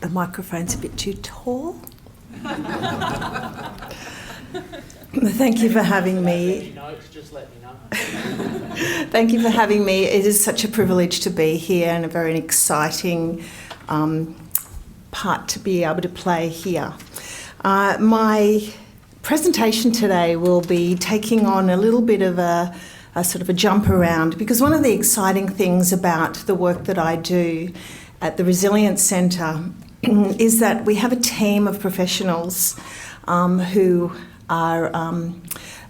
The microphone's a bit too tall. Thank you for having me. Just let me know. Thank you for having me. It is such a privilege to be here and a very exciting part to be able to play here. My presentation today will be taking on a little bit of a sort of a jump around, because one of the exciting things about the work that I do at the Resilience Centre is that we have a team of professionals who are,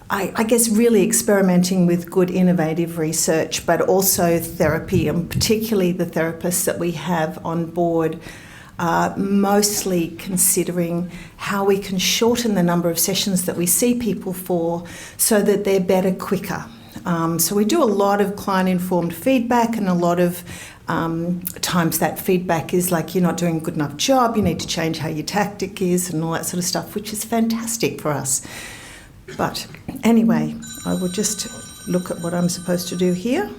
I guess, really experimenting with good innovative research, but also therapy, and particularly the therapists that we have on board are mostly considering how we can shorten the number of sessions that we see people for so that they're better quicker. So we do a lot of client-informed feedback, and a lot of times that feedback is like, you're not doing a good enough job, you need to change how your tactic is and all that sort of stuff, which is fantastic for us. But anyway, I will just look at what I'm supposed to do here.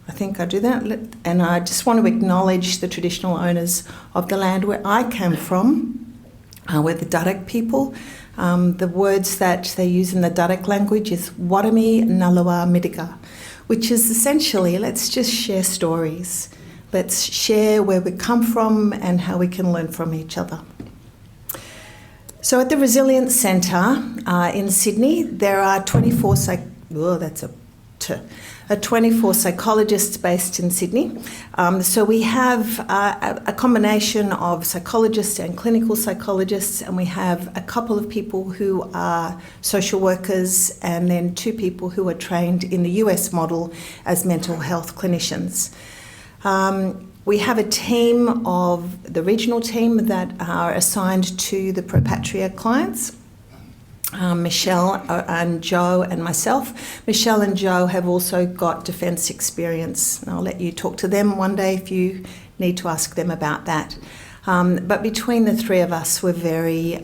I think I do that. And I just want to acknowledge the traditional owners of the land where I came from. We're the Dadak people. The words that they use in the Dadak language is Warami Nalawa Midiga, which is essentially, let's just share stories. Let's share where we come from and how we can learn from each other. So at the Resilience Centre in Sydney, there are 24 psychologists based in Sydney. So we have a combination of psychologists and clinical psychologists, and we have a couple of people who are social workers, and then 2 people who are trained in the US model as mental health clinicians. We have a team of the regional team that are assigned to the Pro Patria clients. Michelle and Joe and myself. Michelle and Joe have also got defence experience, and I'll let you talk to them one day if you need to ask them about that. But between the 3 of us, we're very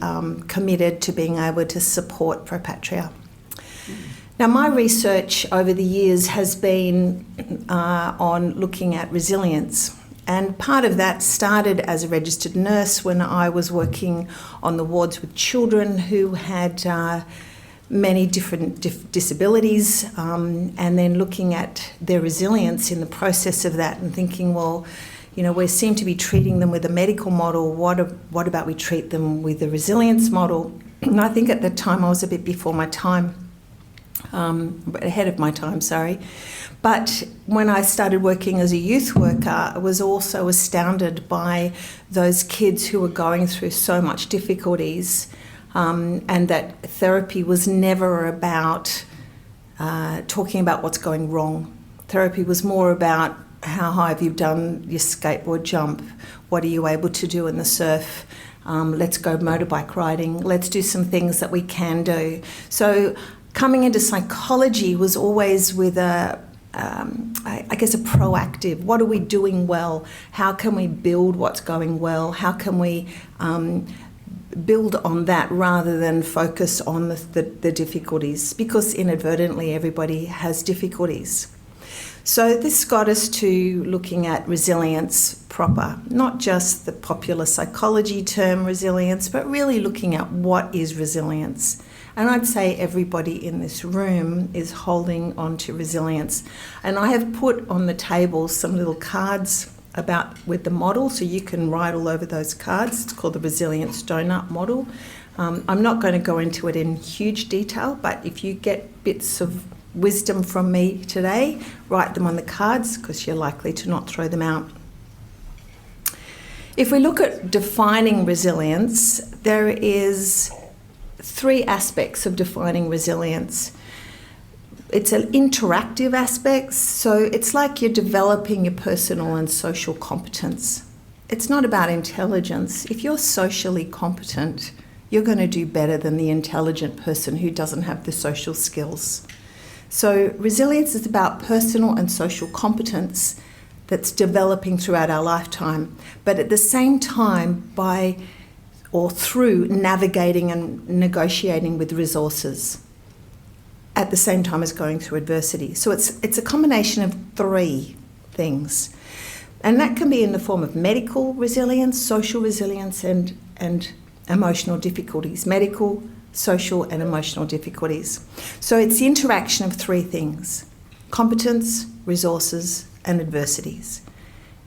committed to being able to support Pro Patria. Now, my research over the years has been on looking at resilience. And part of that started as a registered nurse when I was working on the wards with children who had many different disabilities, and then looking at their resilience in the process of that and thinking, well, you know, we seem to be treating them with a medical model. What about we treat them with a resilience model? And I think at the time I was a bit before my time, ahead of my time, sorry. But when I started working as a youth worker, I was also astounded by those kids who were going through so much difficulties, and that therapy was never about talking about what's going wrong. Therapy was more about how high have you done your skateboard jump, what are you able to do in the surf, let's go motorbike riding, let's do some things that we can do. So coming into psychology was always with a proactive, what are we doing well? How can we build what's going well? How can we build on that rather than focus on the difficulties? Because inadvertently everybody has difficulties. So this got us to looking at resilience proper, not just the popular psychology term resilience, but really looking at what is resilience. And I'd say everybody in this room is holding on to resilience. And I have put on the table some little cards with the model, so you can write all over those cards. It's called the Resilience Doughnut model. I'm not going to go into it in huge detail, but if you get bits of wisdom from me today, write them on the cards, because you're likely to not throw them out. If we look at defining resilience, there is 3 aspects of defining resilience. It's an interactive aspect, so it's like you're developing your personal and social competence. It's not about intelligence. If you're socially competent, you're going to do better than the intelligent person who doesn't have the social skills. So resilience is about personal and social competence that's developing throughout our lifetime, but at the same time through navigating and negotiating with resources at the same time as going through adversity. So it's a combination of 3 things. And that can be in the form of medical resilience, social resilience, and emotional difficulties. Medical, social, and emotional difficulties. So it's the interaction of three things: competence, resources, and adversities.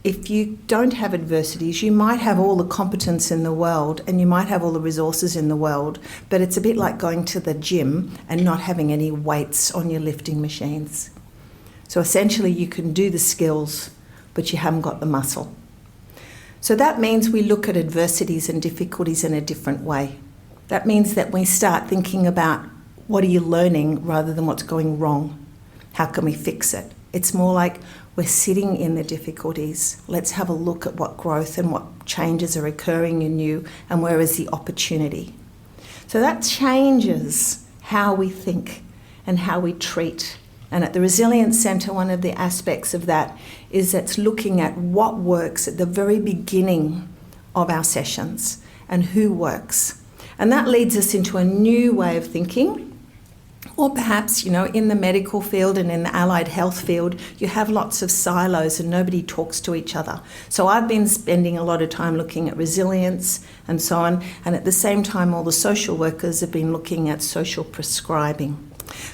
If you don't have adversities, you might have all the competence in the world and you might have all the resources in the world, but it's a bit like going to the gym and not having any weights on your lifting machines. So essentially you can do the skills, but you haven't got the muscle. So that means we look at adversities and difficulties in a different way. That means that we start thinking about what are you learning rather than what's going wrong. How can we fix it? It's more like we're sitting in the difficulties. Let's have a look at what growth and what changes are occurring in you and where is the opportunity. So that changes how we think and how we treat. And at the Resilience Centre, one of the aspects of that is it's looking at what works at the very beginning of our sessions and who works. And that leads us into a new way of thinking. Or perhaps, in the medical field and in the allied health field, you have lots of silos and nobody talks to each other. So I've been spending a lot of time looking at resilience and so on. And at the same time, all the social workers have been looking at social prescribing.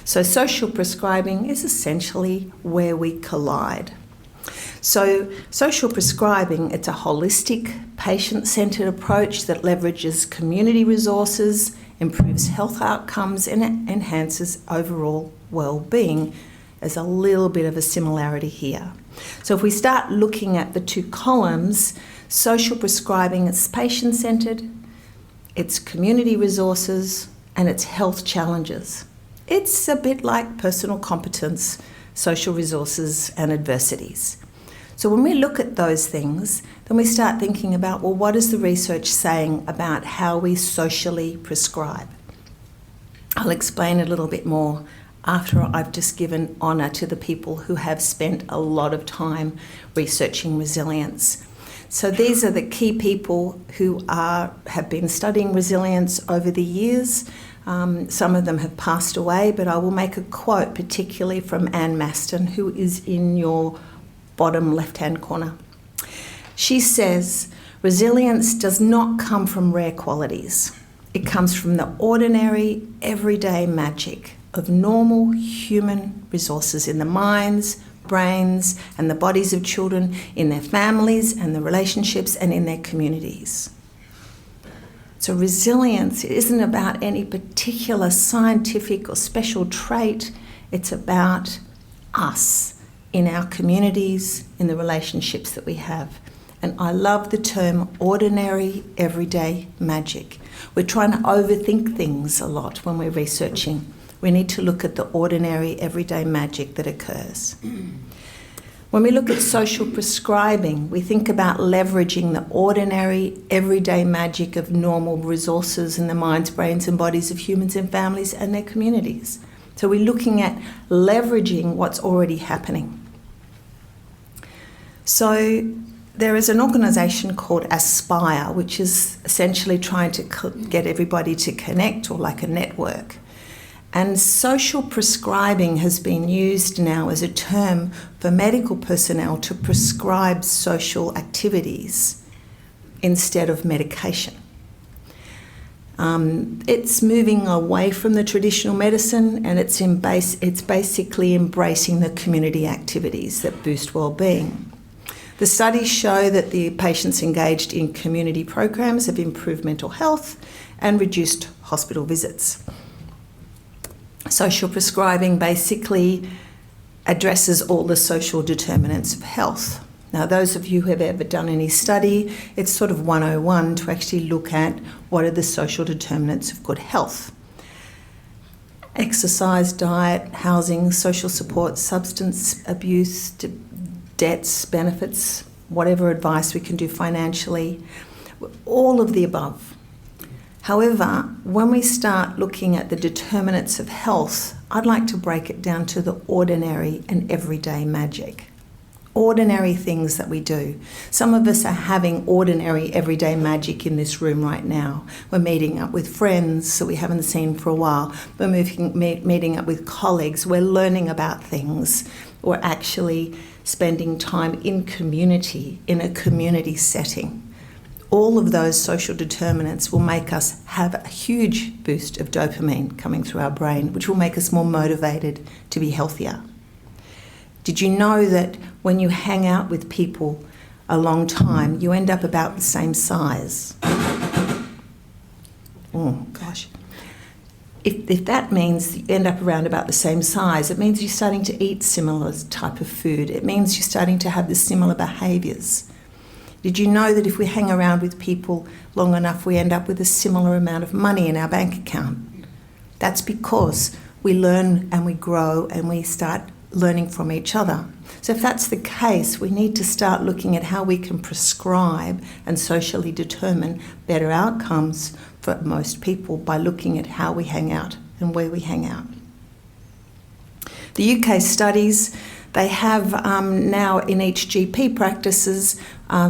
So social prescribing is essentially where we collide. So social prescribing, it's a holistic, patient-centred approach that leverages community resources, improves health outcomes, and it enhances overall well-being. There's a little bit of a similarity here. So if we start looking at the two columns, social prescribing is patient-centred, it's community resources, and it's health challenges. It's a bit like personal competence, social resources, and adversities. So when we look at those things, then we start thinking about, well, what is the research saying about how we socially prescribe? I'll explain a little bit more after I've just given honour to the people who have spent a lot of time researching resilience. So these are the key people who have been studying resilience over the years. Some of them have passed away, but I will make a quote particularly from Anne Maston, who is in your bottom left-hand corner. She says, resilience does not come from rare qualities. It comes from the ordinary, everyday magic of normal human resources in the minds, brains, and the bodies of children, in their families and the relationships and in their communities. So resilience isn't about any particular scientific or special trait. It's about us in our communities, in the relationships that we have. And I love the term ordinary, everyday magic. We're trying to overthink things a lot when we're researching. We need to look at the ordinary, everyday magic that occurs. When we look at social prescribing, we think about leveraging the ordinary, everyday magic of normal resources in the minds, brains and bodies of humans and families and their communities. So we're looking at leveraging what's already happening. So there is an organisation called Aspire, which is essentially trying to get everybody to connect, or like a network. And social prescribing has been used now as a term for medical personnel to prescribe social activities instead of medication. It's moving away from the traditional medicine, and it's basically embracing the community activities that boost well-being. The studies show that the patients engaged in community programs have improved mental health and reduced hospital visits. Social prescribing basically addresses all the social determinants of health. Now, those of you who have ever done any study, it's sort of 101 to actually look at what are the social determinants of good health. Exercise, diet, housing, social support, substance abuse, debts, benefits, whatever advice we can do financially, all of the above. However, when we start looking at the determinants of health, I'd like to break it down to the ordinary and everyday magic. Ordinary things that we do. Some of us are having ordinary everyday magic in this room right now. We're meeting up with friends that we haven't seen for a while. We're meeting up with colleagues. We're learning about things. We're actually spending time in community, in a community setting. All of those social determinants will make us have a huge boost of dopamine coming through our brain, which will make us more motivated to be healthier. Did you know that when you hang out with people a long time, you end up about the same size? Oh, gosh. If that means you end up around about the same size, it means you're starting to eat similar type of food. It means you're starting to have the similar behaviours. Did you know that if we hang around with people long enough, we end up with a similar amount of money in our bank account? That's because we learn and we grow and we start learning from each other. So if that's the case, we need to start looking at how we can prescribe and socially determine better outcomes for most people by looking at how we hang out and where we hang out. The UK studies, they have now in each GP practices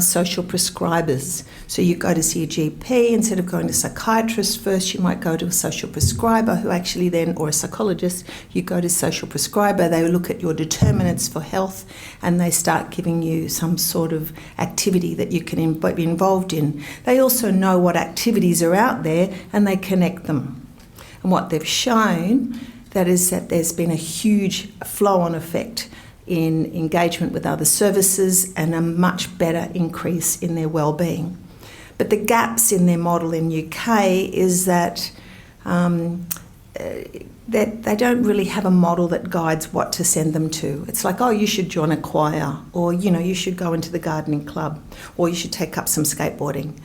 social prescribers. So you go to see a GP, instead of going to a psychiatrist first, you might go to a social prescriber who actually then, or a psychologist, you go to social prescriber, they look at your determinants for health and they start giving you some sort of activity that you can be involved in. They also know what activities are out there and they connect them. And what they've shown, that is that there's been a huge flow-on effect in engagement with other services and a much better increase in their wellbeing. But the gaps in their model in UK is that they don't really have a model that guides what to send them to. It's like, oh, you should join a choir, or, you know, you should go into the gardening club, or you should take up some skateboarding.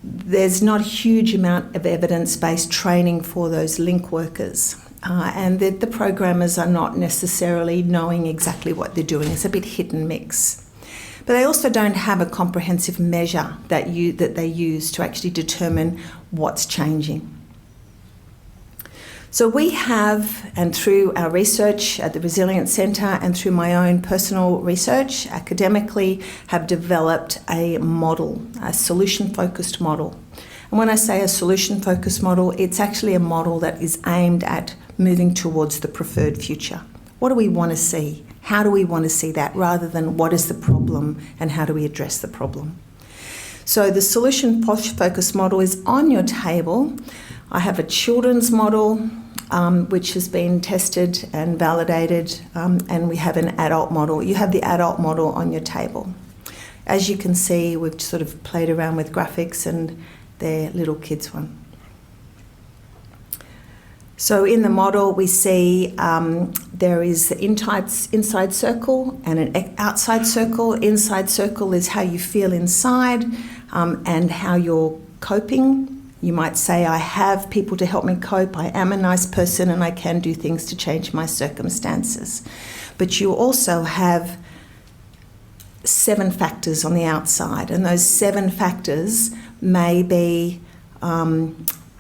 There's not a huge amount of evidence-based training for those link workers. And the programmers are not necessarily knowing exactly what they're doing. It's a bit hit and mix. But they also don't have a comprehensive measure that they use to actually determine what's changing. So we have, and through our research at the Resilience Centre and through my own personal research academically, have developed a model, a solution-focused model. And when I say a solution-focused model, it's actually a model that is aimed at moving towards the preferred future. What do we want to see? How do we want to see that, rather than what is the problem and how do we address the problem? So the solution-focused model is on your table. I have a children's model which has been tested and validated, and we have an adult model. You have the adult model on your table. As you can see, we've sort of played around with graphics and their little kids one. So in the model we see there is the inside circle and an outside circle. Inside circle is how you feel inside and how you're coping. You might say, I have people to help me cope, I am a nice person and I can do things to change my circumstances. But you also have 7 factors on the outside, and those 7 factors may be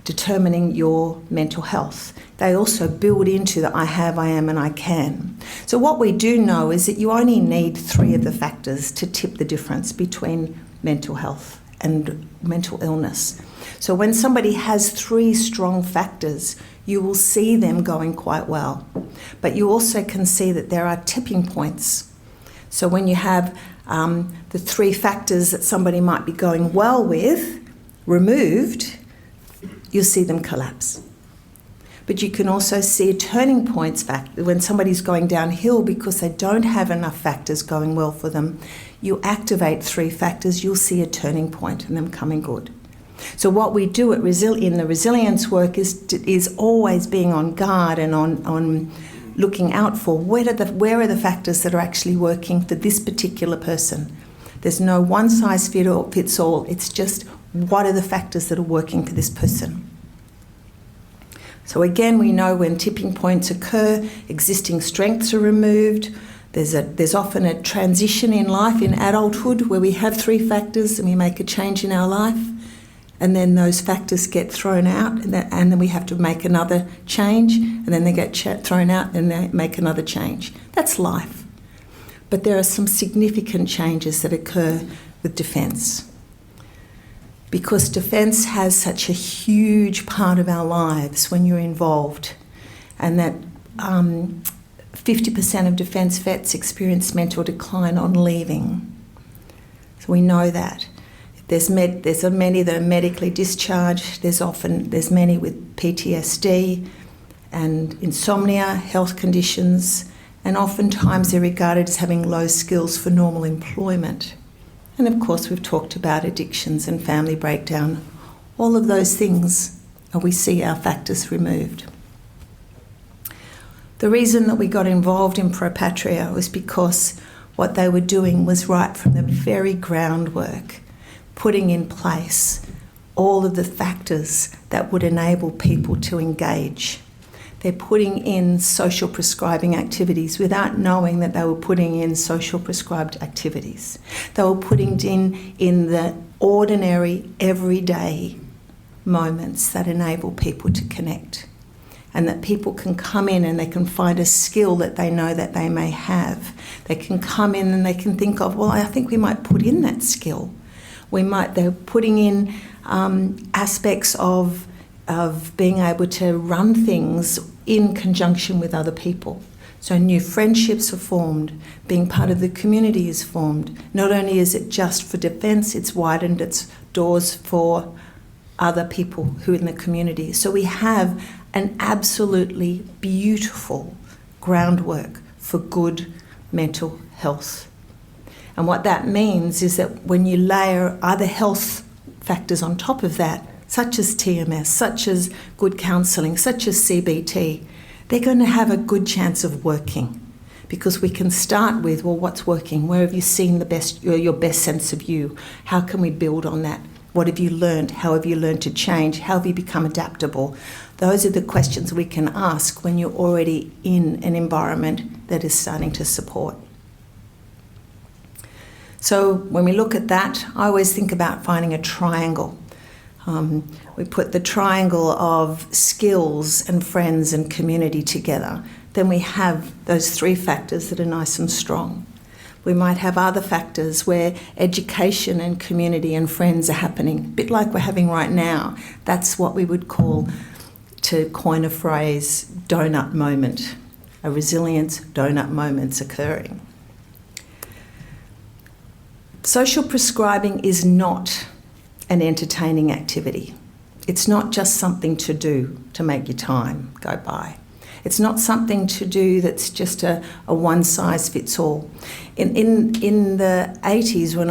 determining your mental health. They also build into the I have, I am and I can. So what we do know is that you only need 3 of the factors to tip the difference between mental health and mental illness. So when somebody has 3 strong factors, you will see them going quite well. But you also can see that there are tipping points. So when you have the 3 factors that somebody might be going well with removed, you'll see them collapse. But you can also see a turning points factor when somebody's going downhill because they don't have enough factors going well for them. You activate 3 factors, you'll see a turning point and them coming good. So what we do in the resilience work is always being on guard and on looking out for where are the factors that are actually working for this particular person. There's no one size fits all. It's just what are the factors that are working for this person. So again, we know when tipping points occur, existing strengths are removed. There's often a transition in life, in adulthood, where we have 3 factors and we make a change in our life. And then those factors get thrown out, and then we have to make another change, and then they get thrown out and they make another change. That's life. But there are some significant changes that occur with defence. Because defence has such a huge part of our lives when you're involved, and that 50% of defence vets experience mental decline on leaving. So we know that. There's many that are medically discharged. There's many with PTSD and insomnia, health conditions, and oftentimes they're regarded as having low skills for normal employment. And of course we've talked about addictions and family breakdown. All of those things, we see our factors removed. The reason that we got involved in Pro Patria was because what they were doing was right from the very groundwork, putting in place all of the factors that would enable people to engage. They're putting in social prescribing activities without knowing that they were putting in social prescribed activities. They were putting in the ordinary, everyday moments that enable people to connect, and that people can come in and they can find a skill that they know that they may have. They can come in and they can think of, well, I think we might put in that skill. They're putting in aspects of being able to run things in conjunction with other people. So new friendships are formed, being part of the community is formed. Not only is it just for defence, it's widened its doors for other people who are in the community. So we have an absolutely beautiful groundwork for good mental health. And what that means is that when you layer other health factors on top of that, such as TMS, such as good counselling, such as CBT, they're going to have a good chance of working, because we can start with, well, what's working? Where have you seen the best, your best sense of you? How can we build on that? What have you learned? How have you learned to change? How have you become adaptable? Those are the questions we can ask when you're already in an environment that is starting to support. So when we look at that, I always think about finding a triangle. We put the triangle of skills and friends and community together. Then we have those three factors that are nice and strong. We might have other factors where education and community and friends are happening, a bit like we're having right now. That's what we would call, to coin a phrase, donut moment. A resilience donut moment's occurring. Social prescribing is not an entertaining activity. It's not just something to do to make your time go by. It's not something to do that's just a one-size-fits-all. In the 80s, when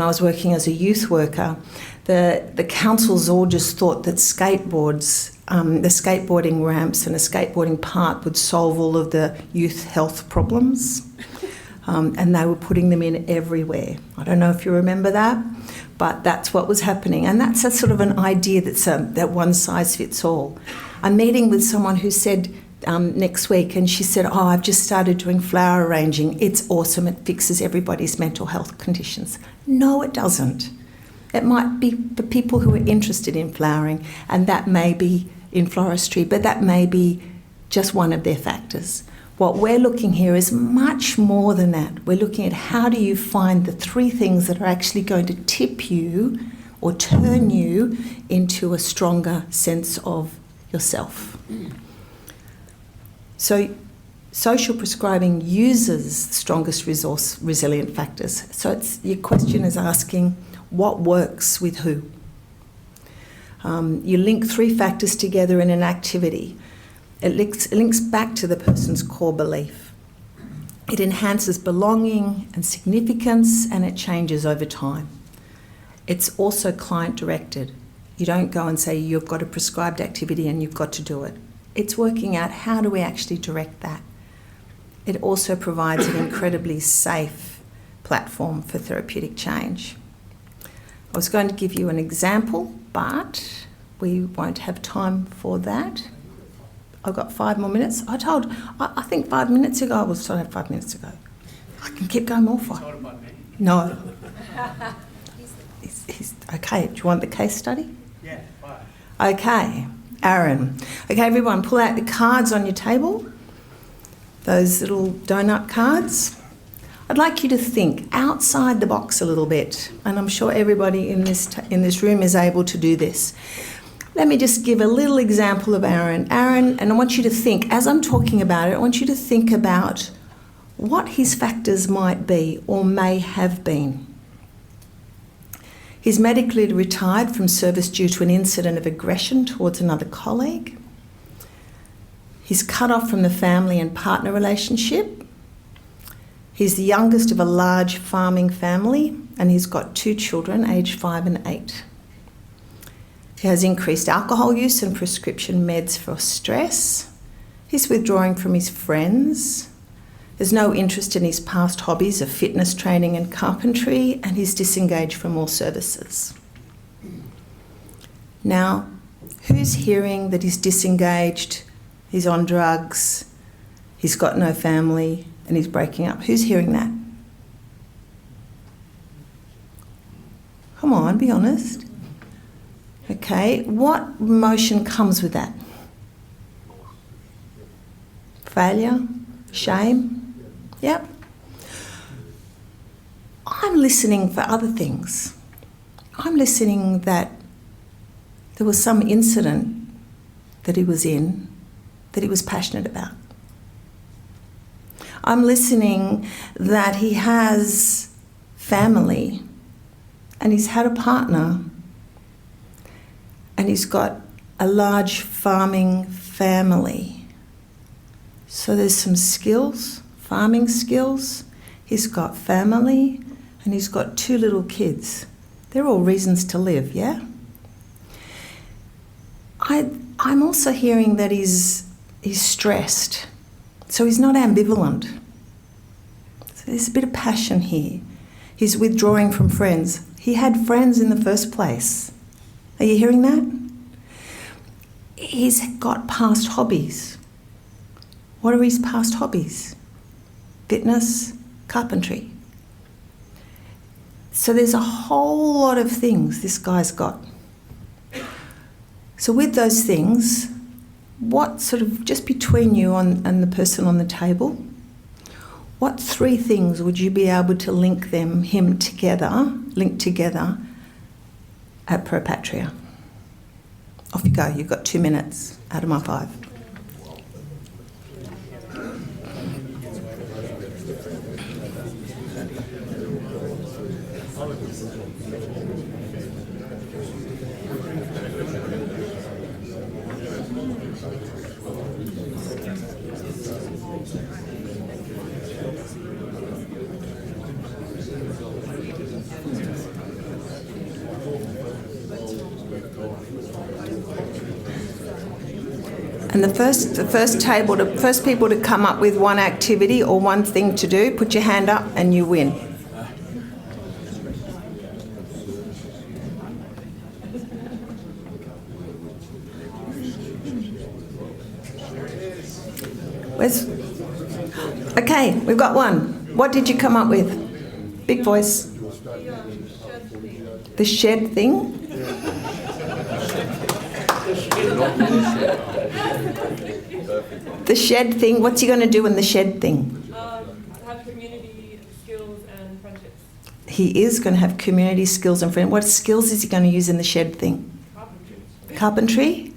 I was working as a youth worker, the councils all just thought that skateboards, the skateboarding ramps and a skateboarding park would solve all of the youth health problems. And they were putting them in everywhere. I don't know if you remember that, but that's what was happening. And that's a sort of an idea that one size fits all. I'm meeting with someone who said next week, and she said, oh, I've just started doing flower arranging. It's awesome. It fixes everybody's mental health conditions. No, it doesn't. It might be for people who are interested in flowering, and that may be in floristry, but that may be just one of their factors. What we're looking here is much more than that. We're looking at how do you find the three things that are actually going to tip you or turn you into a stronger sense of yourself. So social prescribing uses the strongest resource resilient factors. So your question is asking what works with who. You link three factors together in an activity. It links back to the person's core belief. It enhances belonging and significance, and it changes over time. It's also client-directed. You don't go and say you've got a prescribed activity and you've got to do it. It's working out how do we actually direct that. It also provides an incredibly safe platform for therapeutic change. I was going to give you an example, but we won't have time for that. I've got 5 more minutes. I think 5 minutes ago, I was told 5 minutes ago. I can keep going more for. No. He's okay. Do you want the case study? Yeah, fine. Okay, Aaron. Okay, everyone, pull out the cards on your table. Those little donut cards. I'd like you to think outside the box a little bit, and I'm sure everybody in this room is able to do this. Let me just give a little example of Aaron. Aaron, and I want you to think, as I'm talking about it, I want you to think about what his factors might be or may have been. He's medically retired from service due to an incident of aggression towards another colleague. He's cut off from the family and partner relationship. He's the youngest of a large farming family, and he's got 2 children, aged 5 and 8. He has increased alcohol use and prescription meds for stress. He's withdrawing from his friends. There's no interest in his past hobbies of fitness training and carpentry, and he's disengaged from all services. Now, who's hearing that he's disengaged, he's on drugs, he's got no family, and he's breaking up? Who's hearing that? Come on, be honest. Okay, what emotion comes with that? Failure? Shame? Yep. I'm listening for other things. I'm listening that there was some incident that he was in that he was passionate about. I'm listening that he has family and he's had a partner and he's got a large farming family. So there's some skills, farming skills. He's got family and he's got 2 little kids. They're all reasons to live, yeah? I'm also hearing that he's stressed. So he's not ambivalent. So there's a bit of passion here. He's withdrawing from friends. He had friends in the first place. Are you hearing that? He's got past hobbies. What are his past hobbies? Fitness, carpentry. So there's a whole lot of things this guy's got. So with those things, what sort of, just between you and the person on the table, what 3 things would you be able to link together at Pro Patria? Off you go, you've got 2 minutes out of my 5. And the first people to come up with one activity or one thing to do, put your hand up and you win. Okay, we've got one. What did you come up with? Big voice. The shed thing? The shed thing, what's he going to do in the shed thing? Have community skills and friendships. He is going to have community skills and friendships. What skills is he going to use in the shed thing? Carpentry. Carpentry?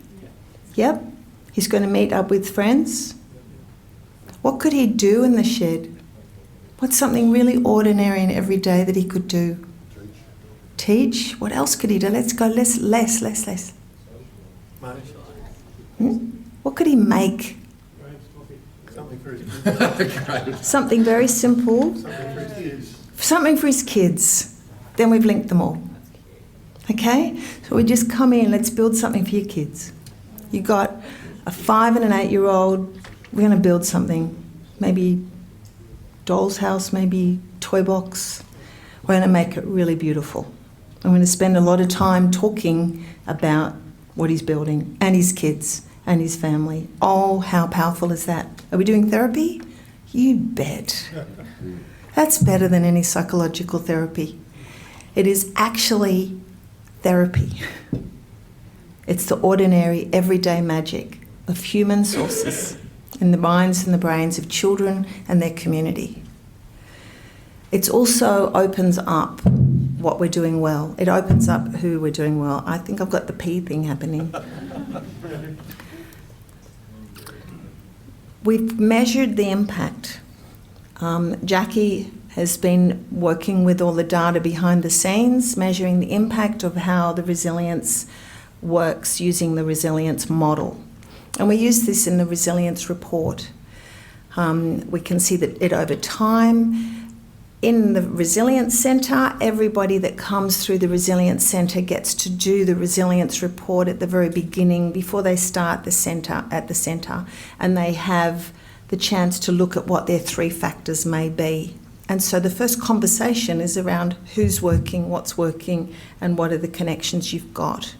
Yeah. Yep. He's going to meet up with friends. What could he do in the shed? What's something really ordinary and everyday that he could do? Teach. What else could he do? Let's go less. What could he make? Something very simple. Something for his kids. Then we've linked them all. Okay? So we just come in, let's build something for your kids. You got a 5 and an 8-year-old, we're going to build something. Maybe doll's house, maybe toy box. We're going to make it really beautiful. I'm going to spend a lot of time talking about what he's building and his kids and his family. Oh, how powerful is that? Are we doing therapy? You bet. That's better than any psychological therapy. It is actually therapy. It's the ordinary, everyday magic of human sources in the minds and the brains of children and their community. It also opens up what we're doing well. It opens up who we're doing well. I think I've got the P thing happening. We've measured the impact. Jackie has been working with all the data behind the scenes, measuring the impact of how the resilience works using the resilience model. And we use this in the resilience report. We can see that it over time. In the Resilience Centre, everybody that comes through the Resilience Centre gets to do the resilience report at the very beginning before they start the centre and they have the chance to look at what their 3 factors may be. And so the first conversation is around who's working, what's working, and what are the connections you've got.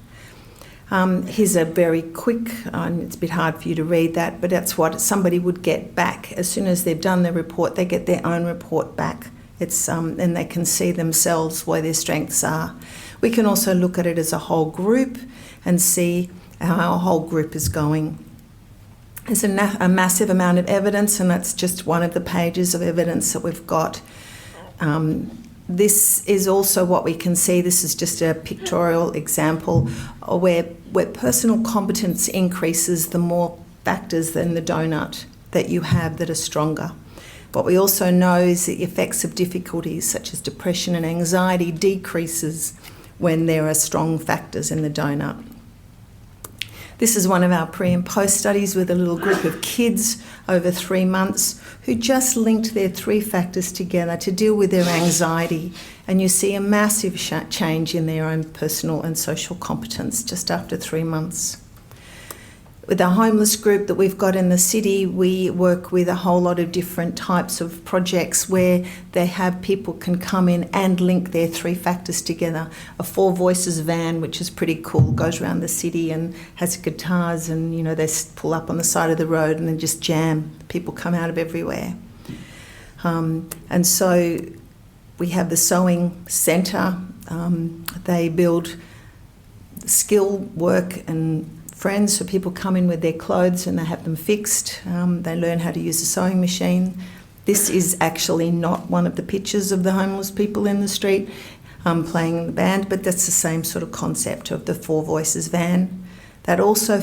Here's a very quick, it's a bit hard for you to read that, but that's what somebody would get back. As soon as they've done their report, they get their own report back. And they can see themselves where their strengths are. We can also look at it as a whole group and see how our whole group is going. There's a massive amount of evidence, and that's just one of the pages of evidence that we've got. This is also what we can see. This is just a pictorial example where personal competence increases, the more factors in the donut that you have that are stronger. What we also know is the effects of difficulties such as depression and anxiety decreases when there are strong factors in the donut. This is one of our pre and post studies with a little group of kids over 3 months who just linked their 3 factors together to deal with their anxiety, and you see a massive change in their own personal and social competence just after 3 months. With our homeless group that we've got in the city, we work with a whole lot of different types of projects where they have people can come in and link their 3 factors together. A 4 Voices van, which is pretty cool, goes around the city and has guitars and, they pull up on the side of the road and then just jam. People come out of everywhere. And so we have the sewing centre. They build skill work and friends, so people come in with their clothes and they have them fixed. They learn how to use a sewing machine. This is actually not one of the pictures of the homeless people in the street playing in the band, but that's the same sort of concept of the 4 Voices van. That also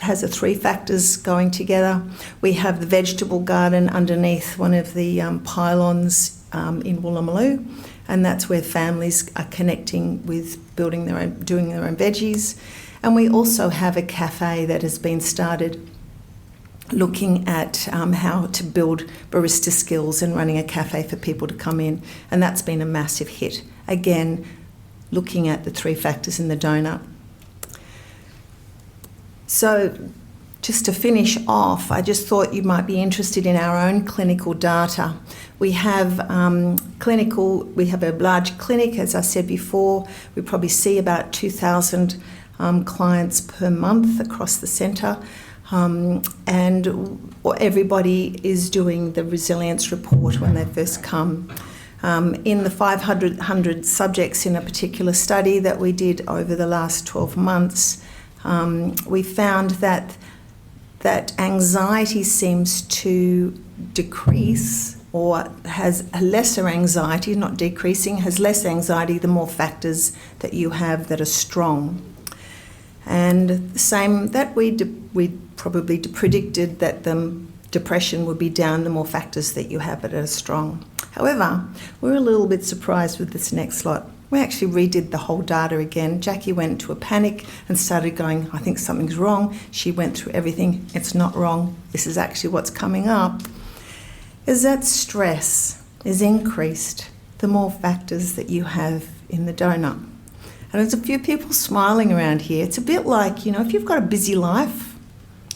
has the 3 factors going together. We have the vegetable garden underneath one of the pylons in Woolloomooloo, and that's where families are connecting with doing their own veggies. And we also have a cafe that has been started looking at how to build barista skills and running a cafe for people to come in. And that's been a massive hit. Again, looking at the 3 factors in the donut. So just to finish off, I just thought you might be interested in our own clinical data. We have we have a large clinic, as I said before. We probably see about 2,000 clients per month across the centre, and everybody is doing the resilience report when they first come. In the 500 subjects in a particular study that we did over the last 12 months, we found that anxiety seems to decrease, or has lesser anxiety, not decreasing, has less anxiety the more factors that you have that are strong. And the same that we probably predicted that the depression would be down the more factors that you have that are strong. However, we're a little bit surprised with this next lot. We actually redid the whole data again. Jackie went into a panic and started going, I think something's wrong. She went through everything. It's not wrong. This is actually what's coming up. Is that stress is increased the more factors that you have in the donut. And there's a few people smiling around here. It's a bit like, if you've got a busy life,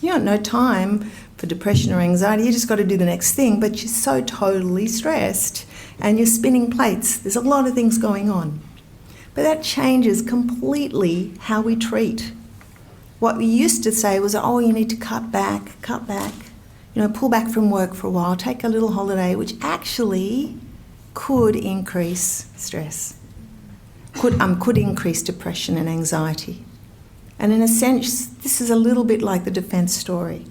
you don't know time for depression or anxiety, you just got to do the next thing, but you're so totally stressed and you're spinning plates. There's a lot of things going on. But that changes completely how we treat. What we used to say was, you need to cut back, pull back from work for a while, take a little holiday, which actually could increase stress. Could increase depression and anxiety. And in a sense, this is a little bit like the defence story.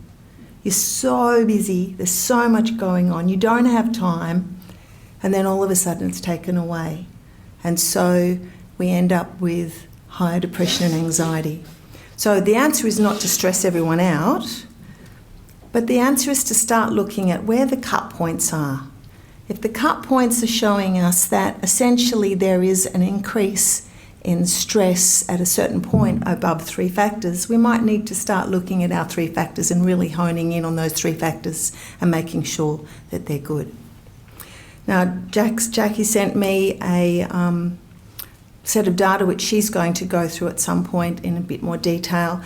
You're so busy, there's so much going on, you don't have time, and then all of a sudden it's taken away. And so we end up with higher depression and anxiety. So the answer is not to stress everyone out, but the answer is to start looking at where the cut points are. If the cut points are showing us that essentially there is an increase in stress at a certain point above 3 factors, we might need to start looking at our 3 factors and really honing in on those 3 factors and making sure that they're good. Now, Jackie sent me a set of data which she's going to go through at some point in a bit more detail,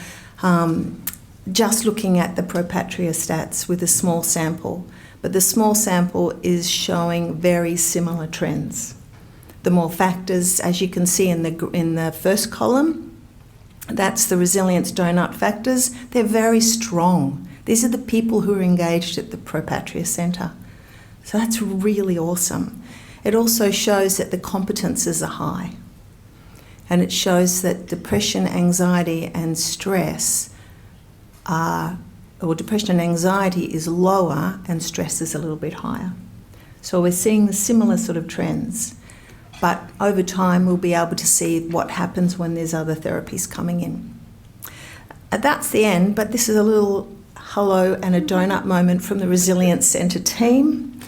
just looking at the Propatria stats with a small sample. But the small sample is showing very similar trends. The more factors, as you can see in the first column, that's the Resilience Doughnut factors. They're very strong. These are the people who are engaged at the Propatria Centre. So that's really awesome. It also shows that the competences are high. And it shows that depression, anxiety and stress depression and anxiety is lower and stress is a little bit higher. So we're seeing the similar sort of trends. But over time, we'll be able to see what happens when there's other therapies coming in. That's the end, but this is a little hello and a donut moment from the Resilience Centre team,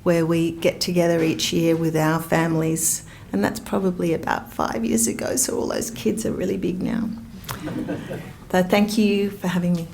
where we get together each year with our families, and that's probably about 5 years ago, so all those kids are really big now. So thank you for having me.